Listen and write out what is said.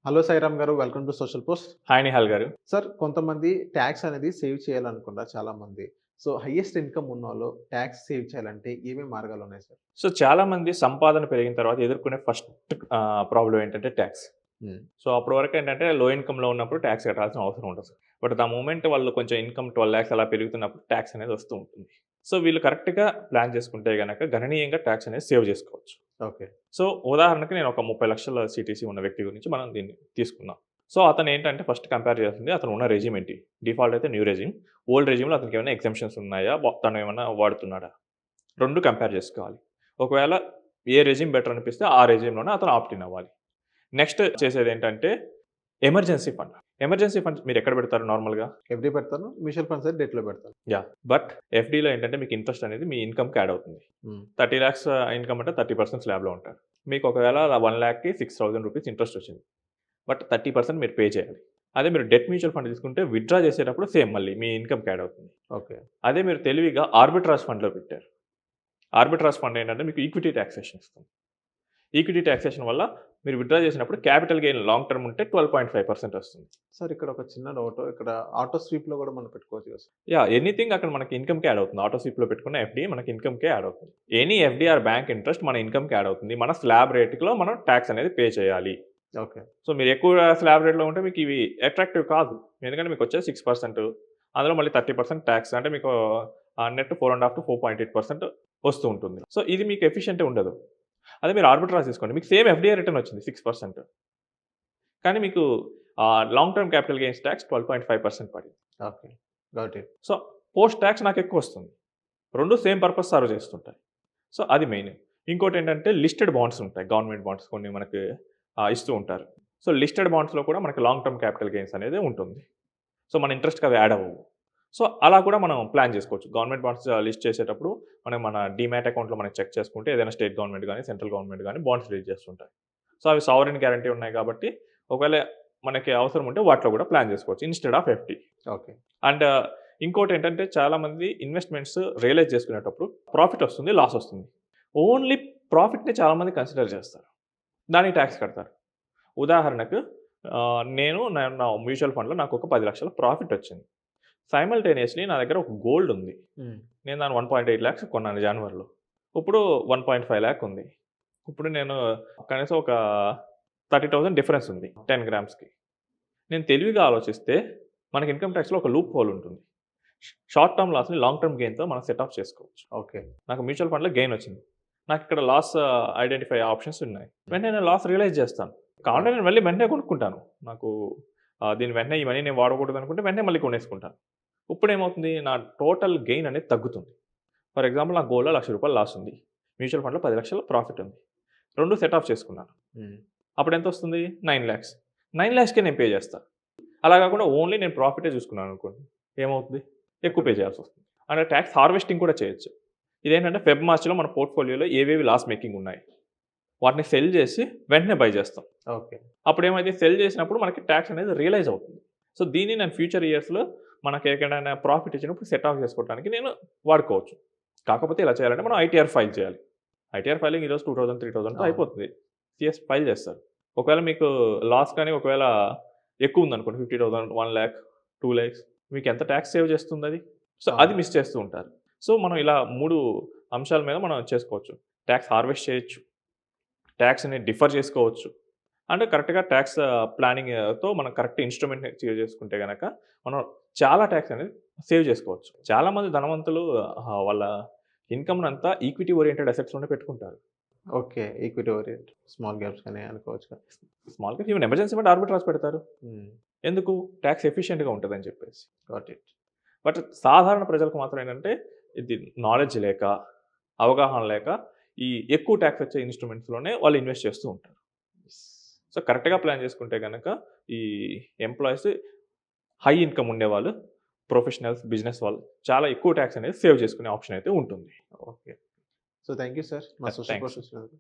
Hello Sairam గారు. Welcome to social post. Hi Nihal గారు. Sir కొంతమంది టాక్స్ అనేది సేవ్ చేయాలనుకుంటారు చాలామంది. సో, హైయెస్ట్ ఇన్‌కమ్ ఉన్నోళ్ళు టాక్స్ సేవ్ చేయాలంటే ఏమేం మార్గాలున్నాయి సార్? సో, చాలామంది సంపాదన పెరిగిన తర్వాత ఎదుర్కొనే ఫస్ట్ ప్రాబ్లమ్ ఏంటంటే టాక్స్. హ్మ్. సో, అప్పటి వరకు ఏంటంటే లో ఇన్‌కమ్‌లో ఉన్నప్పుడు టాక్స్ కట్టాల్సిన అవసరం ఉండదు. బట్ ద మూమెంట్ వాళ్ళు కొంచెం ఇన్‌కమ్ 12,00,000 అలా పెరుగుతున్నప్పుడు టాక్స్ అనేది వస్తూ ఉంటుంది. సో, వీళ్ళు కరెక్ట్‌గా ప్లాన్ చేసుకుంటే గనక గణనీయంగా టాక్స్ అనేది సేవ్ చేసుకోవచ్చు. ఓకే. సో, ఉదాహరణకి నేను ఒక 30,00,000 సీటీసీ ఉన్న వ్యక్తి గురించి మనం దీన్ని తీసుకుందాం. సో, అతను ఏంటంటే ఫస్ట్ కంపేర్ చేస్తుంది అతను ఉన్న రెజిమ్ ఏంటి? డిఫాల్ట్ అయితే న్యూ రెజిమ్. ఓల్డ్ రెజిమ్‌లో అతనికి ఏమైనా ఎగ్జంప్షన్స్ ఉన్నాయా? తను ఏమన్నా వాడుతున్నాడా? 2 కంపేర్ చేసుకోవాలి. ఒకవేళ ఏ రెజిమ్ బెటర్ అనిపిస్తే ఆ రెజిమ్‌లోనే అతను ఆప్ట్ ఇన్ అవ్వాలి. నెక్స్ట్ చేసేదేంటంటే ఎమర్జెన్సీ ఫండ్. ఎమర్జెన్సీ ఫండ్స్ మీరెక్కడ పెడతారు నార్మల్‌గా? ఎఫ్‌డి పెడతాను. మ్యూచువల్ ఫండ్స్ అయితే డెట్‌లో పెడతాను. యాహ్! బట్ ఎఫ్‌డిలో ఏంటంటే మీకు ఇంట్రెస్ట్ అనేది మీ ఇన్‌కమ్‌కి యాడ్ అవుతుంది. హ్మ్. 30,00,000 ఇన్‌కమ్ అంటే 30% స్లాబ్‌లో ఉంటారు. మీకు ఒకవేళ 1,00,000కి ₹6,000 ఇంట్రెస్ట్ వచ్చింది. బట్ 30% మీరు పే చేయాలి. అదే మీరు డెట్ మ్యూచువల్ ఫండ్ తీసుకుంటే విత్‌డ్రా చేసేటప్పుడు సేమ్ మళ్ళీ మీ ఇన్‌కమ్‌కి యాడ్ అవుతుంది. ఓకే. అదే మీరు తెలివిగా ఆర్బిట్రాజ్ ఫండ్‌లో పెట్టారు. ఆర్బిట్రాజ్ ఫండ్ ఏంటంటే మీకు ఈక్విటీ టాక్సేషన్ ఇస్తుంది. ఈక్విటీ టాక్సేషన్ వల్ల మీరు విత్‌డ్రా చేసినప్పుడు క్యాపిటల్ గెయిన్ లాంగ్ టర్మ్ ఉంటే 12.5% వస్తుంది. సార్ ఇక్కడ ఒక చిన్న డౌటు. ఇక్కడ ఆటో స్వీప్‌లో గూడా మనం పెట్టుకోవచ్చు కదా సార్? యాహ్! ఎనీథింగ్ అక్కడ మనకి ఇన్‌కమ్‌కి యాడ్ అవుతుంది. ఆటో స్వీప్‌లో పెట్టుకున్న ఎఫ్‌డి మనకి ఇన్‌కమ్‌కే యాడ్ అవుతుంది. Any FD or bank interest మన ఇన్‌కమ్‌కి యాడ్ అవుతుంది. మన స్లాబ్ రేట్‌లో మనం టాక్స్ అనేది పే చేయాలి. ఓకే. సో, మీరు ఎక్కువ స్లాబ్ రేట్‌లో ఉంటే మీకు ఇవి అట్రాక్టివ్ కాదు. ఎందుకంటే మీకొచ్చేది 6%. అందులో మళ్ళీ 30% టాక్స్ అంటే మీకు నెట్ 4.5-4.8% వస్తూ ఉంటుంది. సో, ఇది మీకు ఎఫిషియంటే ఉండదు. అదే మీరు ఆర్బిట్రాజ్ తీసుకోండి. మీకు సేమ్ ఎఫ్‌డిఐ రిటర్న్ వచ్చింది 6%. కానీ మీకు long term capital gains tax 12.5% పడింది. Okay. Got it. So, post tax నాకెక్కువొస్తుంది. 2 సేమ్ పర్పస్ సర్వ్ చేస్తుంటాయి. సో, అది మెయిన్. ఇంకోటేంటంటే లిస్టెడ్ బాండ్స్ ఉంటాయి. గవర్నమెంట్ బాండ్స్ కొన్ని మనకి ఇస్తూ ఉంటారు. సో, లిస్టెడ్ బాండ్స్‌లో కూడా మనకి లాంగ్ టర్మ్ క్యాపిటల్ గెయిన్స్ అనేది ఉంటుంది. సో, మన ఇంట్రెస్ట్‌కి అవి యాడ్ అవ్వవు. సో, అలా కూడా మనం ప్లాన్ చేసుకోవచ్చు. గవర్నమెంట్ బాండ్స్ లిస్ట్ చేసేటప్పుడు మనం మన డీమ్యాట్ అకౌంట్‌లో మనం చెక్ చేసుకుంటే ఏదైనా స్టేట్ గవర్నమెంట్ గాని, సెంట్రల్ గవర్నమెంట్ గాని బాండ్స్ రిలీజ్ చేస్తుంటాయి. సో, అవి సావరెన్ గ్యారంటీ ఉన్నాయి కాబట్టి ఒకవేళ మనకి అవసరం ఉంటే వాటిలో కూడా ప్లాన్ చేసుకోవచ్చు. Instead of FD. Okay. And ఇంకోటేంటంటే చాలామంది ఇన్వెస్ట్‌మెంట్స్ రియలైజ్ చేసుకునేటప్పుడు ప్రాఫిట్ వస్తుంది, లాస్ వస్తుంది. ఓన్లీ ప్రాఫిట్‌ని చాలామంది కన్సిడర్ చేస్తారు. దానికి టాక్స్ కడతారు. ఉదాహరణకు నా మ్యూచువల్ ఫండ్‌లో నాకొక 10,00,000 ప్రాఫిట్ వచ్చింది. సైమల్టేనియస్‌లీ నా దగ్గర ఒక గోల్డ్ ఉంది. హ్మ్. నేను దాన్ని 1.8 లాక్స్ కొన్నాను జనవరిలో. ఇప్పుడు 1.5 లాక్ ఉంది. ఇప్పుడు నేను కనీసం ఒక 30,000 డిఫరెన్స్ ఉంది 10 గ్రామ్స్‌కి. నేను తెలివిగా ఆలోచిస్తే మనకి ఇన్‌కమ్ టాక్స్‌లో ఒక లూప్ హోల్ ఉంటుంది. షార్ట్ టర్మ్ లాస్‌ని లాంగ్ టర్మ్ గెయిన్‌తో మనం సెట్ ఆఫ్ చేసుకోవచ్చు. ఓకే. నాకు మ్యూచువల్ ఫండ్‌లో గెయిన్ వచ్చింది. నాకిక్కడ లాస్ ఐడెంటిఫై ఆప్షన్స్ ఉన్నాయి. వెంటనే నేను లాస్ రియలైజ్ చేస్తాను. కావాలంటే నేను మళ్ళీ వెంటనే కొనుక్కుంటాను. నాకు దీన్ని వెంటనే ఈ మనీ నేను వాడకూడదనుకుంటే వెంటనే మళ్ళీ కొనేసుకుంటాను. ఇప్పుడేమవుతుంది నా టోటల్ గెయిన్ అనేది తగ్గుతుంది. ఫర్ ఎగ్జాంపుల్ నాకు గోల్డ్‌లో రూ. 1,00,000 లాస్ ఉంది. మ్యూచువల్ ఫండ్‌లో 10,00,000 ప్రాఫిట్ ఉంది. 2 సెట్ ఆఫ్ చేసుకున్నాను. హ్మ్. అప్పుడెంతొస్తుంది? 9,00,000. 9,00,000కే నేను పే చేస్తా. అలా కాకుండా ఓన్లీ నేను ప్రాఫిటే చూసుకున్నాననుకోండి. ఏమవుతుంది? ఎక్కువ పే చేయాల్సొస్తుంది. అంటే టాక్స్ హార్వెస్టింగ్ కూడా చేయొచ్చు. ఇదేంటంటే మార్చ్‌లో మన పోర్ట్‌ఫోలియోలో ఏవేవి లాస్ మేకింగ్ ఉన్నాయి. వాటిని సెల్ చేసి వెంటనే బై చేస్తాం. ఓకే. అప్పుడేమైతే సెల్ చేసినప్పుడు మనకి టాక్స్ అనేది రియలైజ్ అవుతుంది. సో, దీన్ని నేను ఫ్యూచర్ ఇయర్స్‌లో మనకెక్కడైనా ప్రాఫిట్ ఇచ్చినప్పుడు సెట్ ఆఫ్ చేసుకోవడానికి నేను వాడుకోవచ్చు. కాకపోతే ఇలా చేయాలంటే మనం ఐటీఆర్ ఫైల్ చేయాలి. ఐటీఆర్ ఫైలింగ్ ఈరోజు 2000, 3000తో అవును. అయిపోతుంది. సీఎస్ ఫైల్ చేస్తారు. ఒకవేళ మీకు లాస్ కానీ ఒకవేళ ఎక్కువుందనుకోండి 50,000, 1,00,000, 2,00,000 మీకెంత టాక్స్ సేవ్ చేస్తుందది? సో, అది అవును. మిస్ చేస్తూ ఉంటారు. సో, మనం ఇలా 3 అంశాల మీద మనం చేసుకోవచ్చు. టాక్స్ హార్వెస్ట్ చేయొచ్చు. టాక్స్‌ని డిఫర్ చేసుకోవచ్చు. అంటే కరెక్ట్‌గా టాక్స్ ప్లానింగ్‌తో మనం కరెక్ట్ ఇన్‌స్ట్రుమెంట్‌ని చేసుకుంటే గనక మనం చాలా టాక్స్ అనేది సేవ్ చేసుకోవచ్చు. చాలామంది ధనవంతులు వాళ్ళ ఇన్‌కమ్‌నంతా ఈక్విటీ ఓరియెంటెడ్ అసెట్స్‌లోనే పెట్టుకుంటారు. Okay. Equity Orient small caps అని అనుకోవచ్చు కదా! Small caps even emergency fund arbitrage పెడతారు. హ్మ్. ఎందుకు? టాక్స్ ఎఫిషియెంట్‌గా ఉంటదని చెప్పేసి. Got it. బట్ సాధారణ ప్రజలకు మాత్రం ఏంటంటే ఇది నాలెడ్జ్ లేక, అవగాహన లేక ఈ ఎక్కువ టాక్స్ వచ్చే ఇన్‌స్ట్రుమెంట్స్‌లోనే వాళ్ళు ఇన్వెస్ట్ చేస్తూ ఉంటారు. సో, కరెక్ట్‌గా ప్లాన్ చేసుకుంటే గనక ఈ ఎంప్లాయీస్ హై ఇన్‌కమ్ ఉండేవాళ్ళు, ప్రొఫెషనల్స్, బిజినెస్ వాళ్ళు చాలా ఎక్కువ టాక్స్ అనేది సేవ్ చేసుకునే ఆప్షన్ అయితే ఉంటుంది. Okay. So, thank you sir. మా సోషల్ థాంక్స్. పోస్ట్ వచ్చినందుకు.